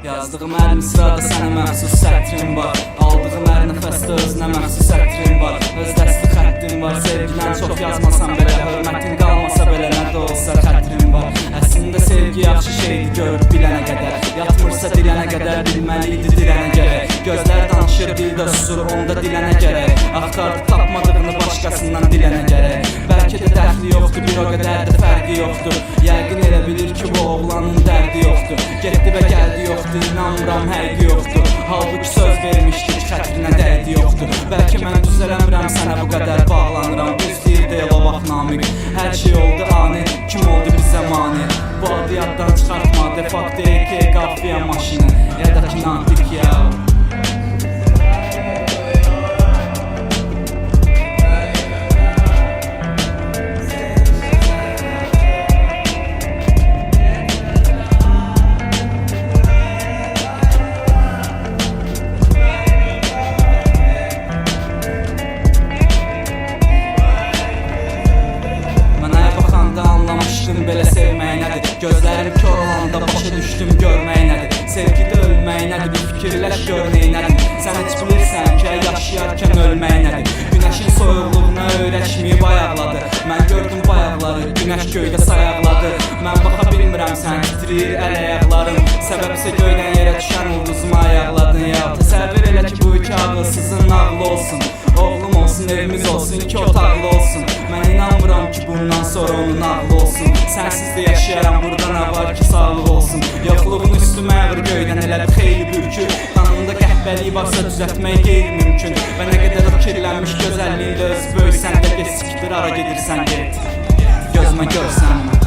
Yazdığım hər misrada sənə məxsus sətrim var. Aldığım hər nəfəsdə özünə məxsus sətrim var. Öz dəstli xəttim var. Sevgilən çox yazmasam belə, hörmətin qalmasa belə, nə də olsa xətrim var. Əslində sevgi yaxşı şeydir, görüb bilənə qədər. Yatmırsa dilənə qədər, bilməliydi dilənə gərək. Gözlər danışır, dildə susur, onda dilənə gərək. Axtardı tapmadığını başqasından dilənə gərək. Bəlkə də dəxli yoxdur, bir o qədər də fərqi yoxdur. Yəqin elə bilir ki, bu oğlanın dərdi yoxdur. Getdi və gəldi yoxdur, inanmıram həqiqi yoxdur. Halbuki söz vermişdik, xətrinə dəydi yoxdur. Bəlkə mən düzələmirəm, sənə bu qədər bağlanıram. Düz deyir deyil o vaxt Namiq. Hər şey oldu ani, kim oldu bizə mani? Bu adı yaddan çıxartma, defakto AK qafiyə maşını. Ya da ki Natiq ya. Belə sevmək nədir? Gözlərim kör olanda başa düşdüm görmək nədir? Sevgidə ölmək nədir? Bir fikirləş görmək nədir? Sən heç bilirsən ki, yaşayarkən ölmək nədir? Günəşin soyuqluğuna öyrəşməyib ayaqladı. Mən gördüm bayaqları, günəş göydə sayaqladı. Mən baxa bilmirəm, sən titriyir əl ayaqlarım. Səbəbsə göydən yerə düşən ulduzuma ayaqladın ya. Təsəvvür elə ki, bu iki ağılsızın nağlı olsun. Oğlum olsun, evimiz olsun, iki otaqlı olsun. Mən inanmıram ki, bundan sonra onun nağlı olsun. Sənsiz də yaşayaram, burada nə var ki, sağlıq olsun. Yoxluğun üstümə əvr göydən elədi xeyli bürkür. Qanında qəhbəlik varsa düzəltmək qeyri-mümkün. Və nə qədər o kirlənmiş gözəlliyilə öz böyük səndə get sikdir, ara gedirsən get. Gözümə görsənmə.